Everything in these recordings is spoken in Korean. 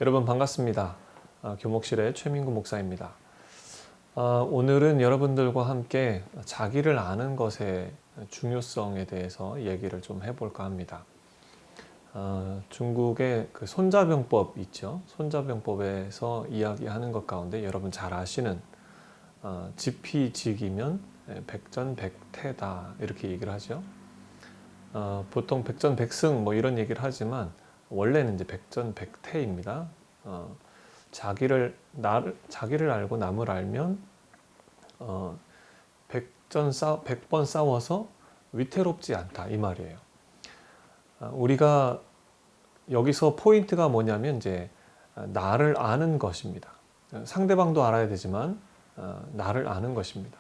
여러분 반갑습니다. 교목실의 최민구 목사입니다. 오늘은 여러분들과 함께 자기를 아는 것의 중요성에 대해서 얘기를 좀 해볼까 합니다. 중국의 그 손자병법 있죠. 손자병법에서 이야기하는 것 가운데 여러분 잘 아시는 지피지기면 백전백태다 이렇게 얘기를 하죠. 보통 백전백승 뭐 이런 얘기를 하지만 원래는 이제 백전백태입니다. 자기를 알고 남을 알면 100번 싸워서 위태롭지 않다 이 말이에요. 우리가 여기서 포인트가 뭐냐면 이제 나를 아는 것입니다. 상대방도 알아야 되지만 나를 아는 것입니다.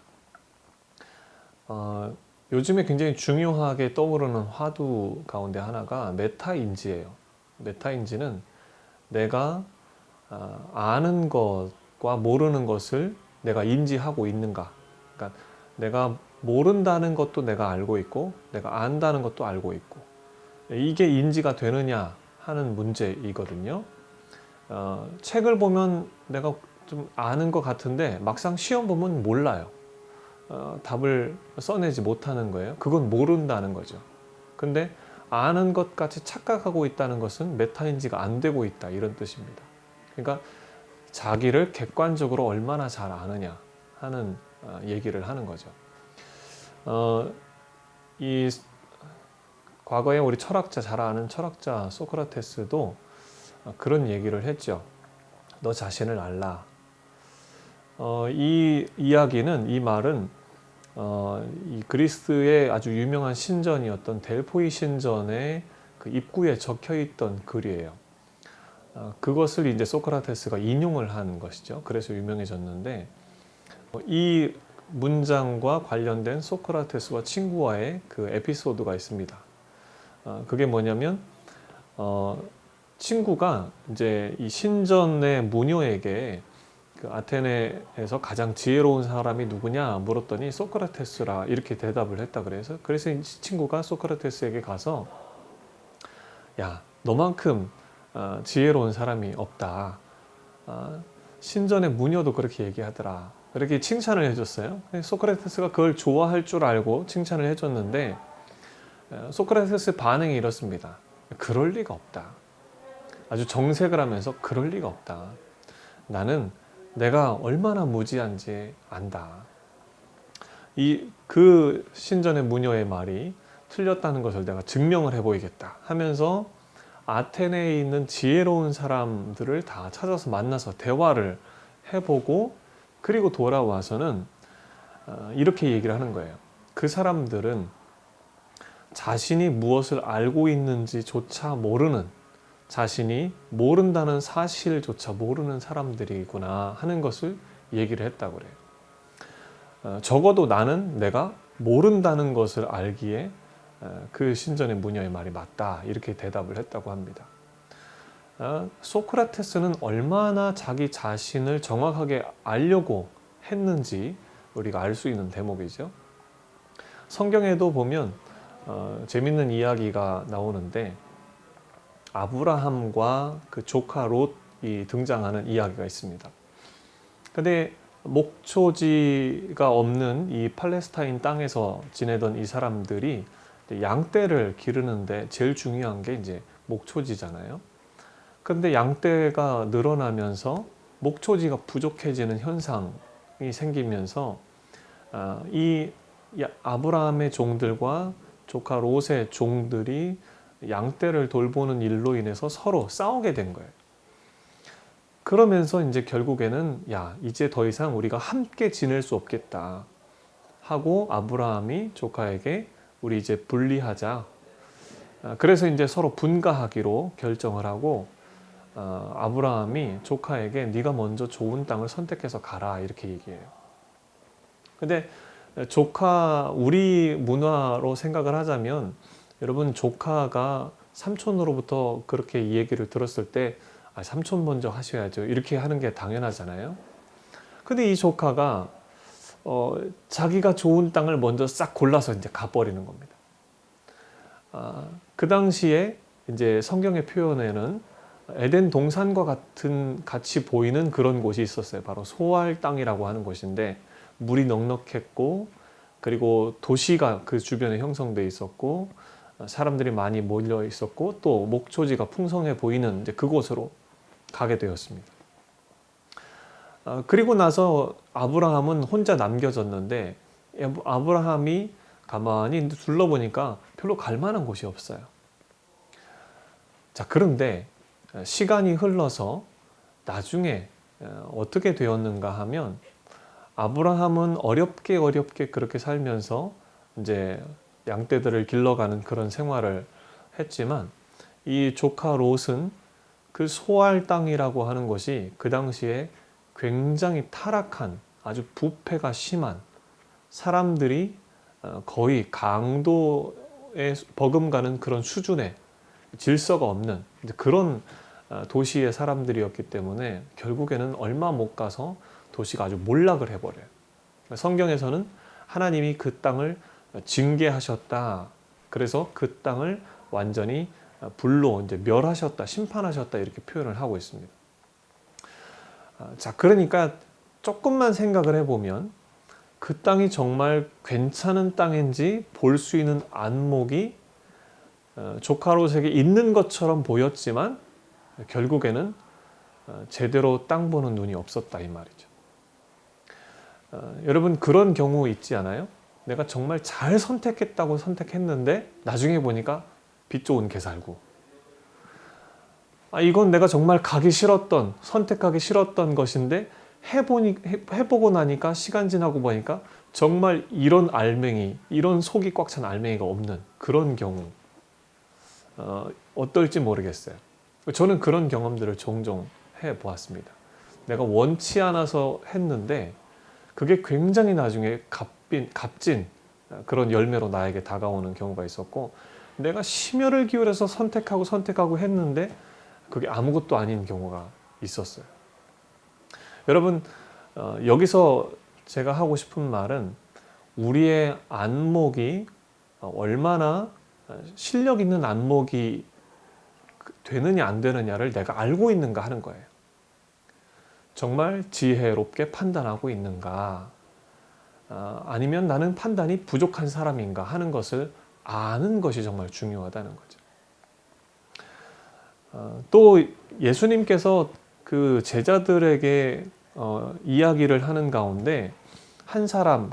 요즘에 굉장히 중요하게 떠오르는 화두 가운데 하나가 메타인지예요. 메타인지는 내가 아는 것과 모르는 것을 내가 인지하고 있는가. 그러니까 내가 모른다는 것도 내가 알고 있고 내가 안다는 것도 알고 있고 이게 인지가 되느냐 하는 문제이거든요. 책을 보면 내가 좀 아는 것 같은데 막상 시험 보면 몰라요. 답을 써내지 못하는 거예요. 그건 모른다는 거죠. 근데 아는 것 같이 착각하고 있다는 것은 메타인지가 안 되고 있다 이런 뜻입니다. 그러니까 자기를 객관적으로 얼마나 잘 아느냐 하는 얘기를 하는 거죠. 이 과거에 우리 철학자 잘 아는 철학자 소크라테스도 그런 얘기를 했죠. 너 자신을 알라. 이 이야기는 이 말은 이 그리스의 아주 유명한 신전이었던 델포이 신전의 그 입구에 적혀있던 글이에요. 그것을 이제 소크라테스가 인용을 한 것이죠. 그래서 유명해졌는데 이 문장과 관련된 소크라테스와 친구와의 그 에피소드가 있습니다. 그게 뭐냐면 친구가 이제 이 신전의 무녀에게 그 아테네에서 가장 지혜로운 사람이 누구냐 물었더니 소크라테스라 이렇게 대답을 했다 그래서 이 친구가 소크라테스에게 가서 야 너만큼 지혜로운 사람이 없다. 신전의 무녀도 그렇게 얘기하더라. 이렇게 칭찬을 해줬어요. 소크라테스가 그걸 좋아할 줄 알고 칭찬을 해줬는데 소크라테스의 반응이 이렇습니다. 그럴 리가 없다. 아주 정색을 하면서 그럴 리가 없다. 나는 내가 얼마나 무지한지 안다. 그 신전의 무녀의 말이 틀렸다는 것을 내가 증명을 해보이겠다 하면서 아테네에 있는 지혜로운 사람들을 다 찾아서 만나서 대화를 해보고 그리고 돌아와서는 이렇게 얘기를 하는 거예요. 그 사람들은 자신이 무엇을 알고 있는지조차 모르는 자신이 모른다는 사실조차 모르는 사람들이구나 하는 것을 얘기를 했다고 그래요. 적어도 나는 내가 모른다는 것을 알기에 그 신전의 무녀의 말이 맞다 이렇게 대답을 했다고 합니다. 소크라테스는 얼마나 자기 자신을 정확하게 알려고 했는지 우리가 알 수 있는 대목이죠. 성경에도 보면 재밌는 이야기가 나오는데 아브라함과 그 조카 롯이 등장하는 이야기가 있습니다. 근데 목초지가 없는 이 팔레스타인 땅에서 지내던 이 사람들이 양떼를 기르는데 제일 중요한 게 이제 목초지잖아요. 근데 양떼가 늘어나면서 목초지가 부족해지는 현상이 생기면서 이 아브라함의 종들과 조카 롯의 종들이 양떼를 돌보는 일로 인해서 서로 싸우게 된 거예요. 그러면서 이제 결국에는 이제 더 이상 우리가 함께 지낼 수 없겠다 하고 아브라함이 조카에게 우리 이제 분리하자. 그래서 이제 서로 분가하기로 결정을 하고 아브라함이 조카에게 네가 먼저 좋은 땅을 선택해서 가라 이렇게 얘기해요. 근데 우리 문화로 생각을 하자면 여러분 조카가 삼촌으로부터 그렇게 이 얘기를 들었을 때 삼촌 먼저 하셔야죠 이렇게 하는 게 당연하잖아요. 근데 이 조카가 자기가 좋은 땅을 먼저 싹 골라서 이제 가버리는 겁니다. 그 당시에 이제 성경의 표현에는 에덴 동산과 같이 보이는 그런 곳이 있었어요. 바로 소알 땅이라고 하는 곳인데 물이 넉넉했고 그리고 도시가 그 주변에 형성돼 있었고 사람들이 많이 몰려 있었고 또 목초지가 풍성해 보이는 이제 그곳으로 가게 되었습니다. 그리고 나서 아브라함은 혼자 남겨졌는데 아브라함이 가만히 둘러보니까 별로 갈 만한 곳이 없어요. 자, 그런데 시간이 흘러서 나중에 어떻게 되었는가 하면 아브라함은 어렵게 그렇게 살면서 이제 양떼들을 길러가는 그런 생활을 했지만 이 조카 롯은 그 소알 땅이라고 하는 것이 그 당시에 굉장히 타락한 아주 부패가 심한 사람들이 거의 강도에 버금가는 그런 수준의 질서가 없는 그런 도시의 사람들이었기 때문에 결국에는 얼마 못 가서 도시가 아주 몰락을 해버려요. 성경에서는 하나님이 그 땅을 징계하셨다. 그래서 그 땅을 완전히 불로 이제 멸하셨다, 심판하셨다 이렇게 표현을 하고 있습니다. 자, 그러니까 조금만 생각을 해보면 그 땅이 정말 괜찮은 땅인지 볼 수 있는 안목이 조카 롯에게 있는 것처럼 보였지만 결국에는 제대로 땅 보는 눈이 없었다 이 말이죠. 여러분 그런 경우 있지 않아요? 내가 정말 잘 선택했다고 선택했는데 나중에 보니까 빚 좋은 개 살고 이건 내가 정말 가기 싫었던 선택하기 싫었던 것인데 해보고 나니까 시간 지나고 보니까 정말 이런 알맹이 이런 속이 꽉 찬 알맹이가 없는 그런 경우 어떨지 모르겠어요. 저는 그런 경험들을 종종 해보았습니다. 내가 원치 않아서 했는데 그게 굉장히 나중에 값진 그런 열매로 나에게 다가오는 경우가 있었고 내가 심혈을 기울여서 선택하고 했는데 그게 아무것도 아닌 경우가 있었어요. 여러분 여기서 제가 하고 싶은 말은 우리의 안목이 얼마나 실력 있는 안목이 되느냐 안 되느냐를 내가 알고 있는가 하는 거예요. 정말 지혜롭게 판단하고 있는가 아니면 나는 판단이 부족한 사람인가 하는 것을 아는 것이 정말 중요하다는 거죠. 또 예수님께서 그 제자들에게 이야기를 하는 가운데 한 사람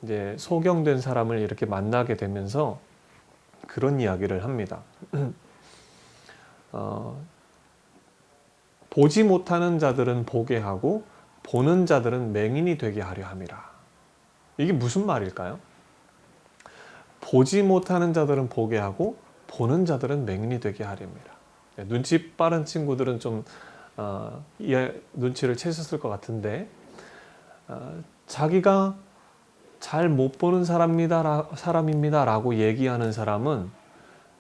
이제 소경된 사람을 이렇게 만나게 되면서 그런 이야기를 합니다. 보지 못하는 자들은 보게 하고 보는 자들은 맹인이 되게 하려 함이라. 이게 무슨 말일까요? 보지 못하는 자들은 보게 하고 보는 자들은 맹인이 되게 하렵니다. 눈치 빠른 친구들은 좀 눈치를 채셨을 것 같은데 자기가 잘 못 보는 사람입니다 라고 얘기하는 사람은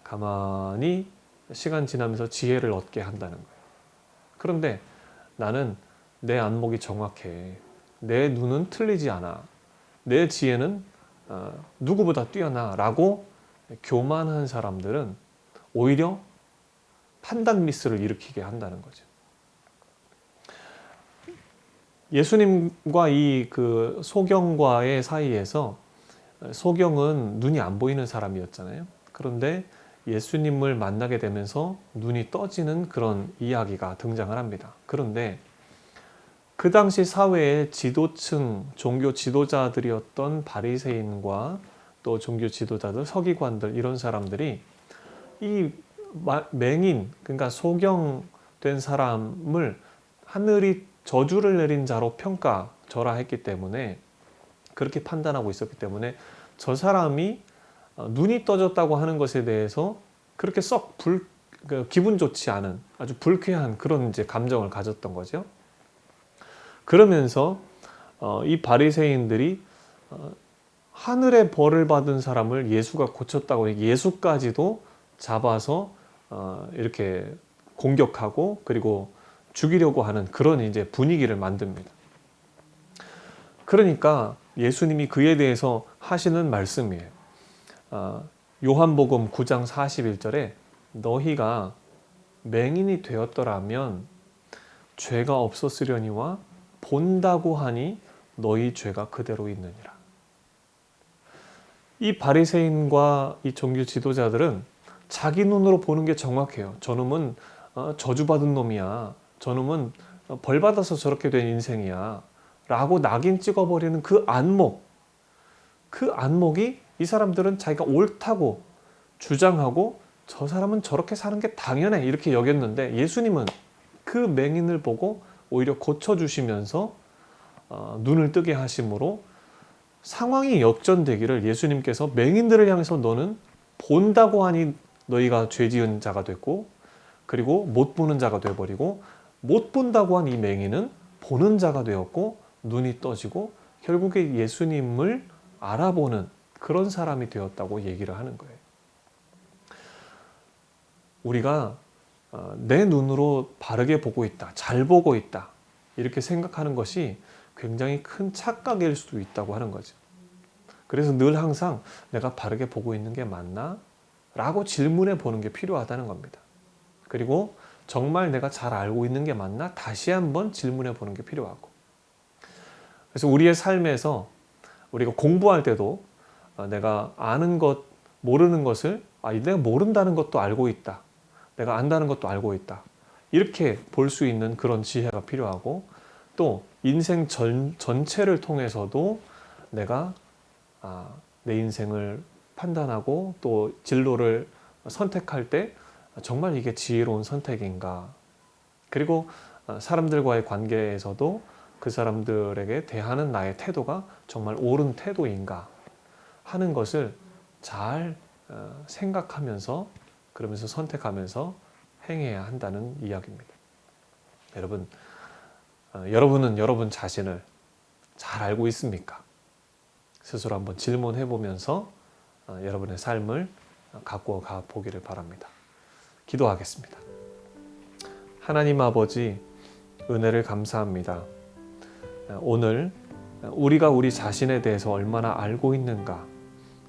가만히 시간 지나면서 지혜를 얻게 한다는 거예요. 그런데 나는 내 안목이 정확해. 내 눈은 틀리지 않아. 내 지혜는 누구보다 뛰어나 라고 교만한 사람들은 오히려 판단 미스를 일으키게 한다는 거죠. 예수님과 이 소경과의 사이에서 소경은 눈이 안 보이는 사람이었잖아요. 그런데 예수님을 만나게 되면서 눈이 떠지는 그런 이야기가 등장을 합니다. 그런데 그 당시 사회의 지도층, 종교 지도자들이었던 바리새인과 또 종교 지도자들, 서기관들 이런 사람들이 이 맹인, 그러니까 소경된 사람을 하늘이 저주를 내린 자로 평가절하했기 때문에 그렇게 판단하고 있었기 때문에 저 사람이 눈이 떠졌다고 하는 것에 대해서 그렇게 썩 기분 좋지 않은 아주 불쾌한 그런 이제 감정을 가졌던 거죠. 그러면서 이 바리새인들이 하늘의 벌을 받은 사람을 예수가 고쳤다고 예수까지도 잡아서 이렇게 공격하고 그리고 죽이려고 하는 그런 이제 분위기를 만듭니다. 그러니까 예수님이 그에 대해서 하시는 말씀이에요. 요한복음 9장 41절에 너희가 맹인이 되었더라면 죄가 없었으려니와 본다고 하니 너희 죄가 그대로 있느니라. 이 바리새인과 이 종교 지도자들은 자기 눈으로 보는 게 정확해요. 저놈은 저주받은 놈이야. 저놈은 벌 받아서 저렇게 된 인생이야. 라고 낙인 찍어버리는 그 안목이 이 사람들은 자기가 옳다고 주장하고 저 사람은 저렇게 사는 게 당연해 이렇게 여겼는데, 예수님은 그 맹인을 보고 오히려 고쳐주시면서 눈을 뜨게 하심으로 상황이 역전되기를, 예수님께서 맹인들을 향해서 너는 본다고 하니 너희가 죄 지은 자가 됐고, 그리고 못 보는 자가 되어버리고, 못 본다고 한 이 맹인은 보는 자가 되었고 눈이 떠지고 결국에 예수님을 알아보는 그런 사람이 되었다고 얘기를 하는 거예요. 우리가 내 눈으로 바르게 보고 있다, 잘 보고 있다 이렇게 생각하는 것이 굉장히 큰 착각일 수도 있다고 하는 거죠. 그래서 늘 항상 내가 바르게 보고 있는 게 맞나? 라고 질문해 보는 게 필요하다는 겁니다. 그리고 정말 내가 잘 알고 있는 게 맞나? 다시 한번 질문해 보는 게 필요하고. 그래서 우리의 삶에서 우리가 공부할 때도 내가 아는 것, 모르는 것을 내가 모른다는 것도 알고 있다. 내가 안다는 것도 알고 있다. 이렇게 볼 수 있는 그런 지혜가 필요하고, 또 인생 전체를 통해서도 내가 내 인생을 판단하고 또 진로를 선택할 때 정말 이게 지혜로운 선택인가, 그리고 사람들과의 관계에서도 그 사람들에게 대하는 나의 태도가 정말 옳은 태도인가 하는 것을 잘 생각하면서, 그러면서 선택하면서 행해야 한다는 이야기입니다. 여러분, 여러분은 여러분 자신을 잘 알고 있습니까? 스스로 한번 질문해 보면서 여러분의 삶을 갖고 가 보기를 바랍니다. 기도하겠습니다. 하나님 아버지, 은혜를 감사합니다. 오늘 우리가 우리 자신에 대해서 얼마나 알고 있는가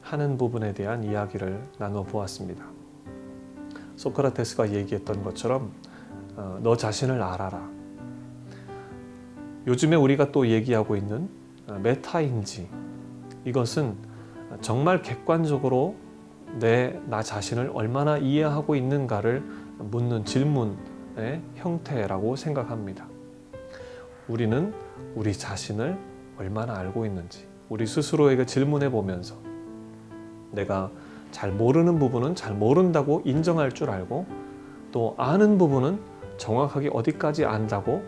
하는 부분에 대한 이야기를 나눠 보았습니다. 소크라테스가 얘기했던 것처럼 너 자신을 알아라. 요즘에 우리가 또 얘기하고 있는 메타인지, 이것은 정말 객관적으로 나 자신을 얼마나 이해하고 있는가를 묻는 질문의 형태라고 생각합니다. 우리는 우리 자신을 얼마나 알고 있는지 우리 스스로에게 질문해 보면서, 내가 잘 모르는 부분은 잘 모른다고 인정할 줄 알고, 또 아는 부분은 정확하게 어디까지 안다고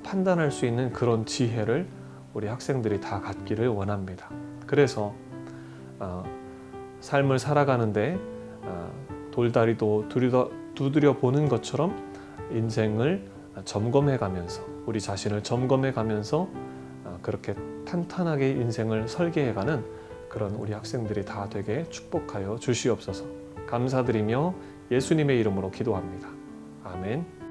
판단할 수 있는 그런 지혜를 우리 학생들이 다 갖기를 원합니다. 그래서 삶을 살아가는데 돌다리도 두드려 보는 것처럼 인생을 점검해 가면서, 우리 자신을 점검해 가면서 그렇게 탄탄하게 인생을 설계해 가는 그런 우리 학생들이 다 되게 축복하여 주시옵소서. 감사드리며 예수님의 이름으로 기도합니다. 아멘.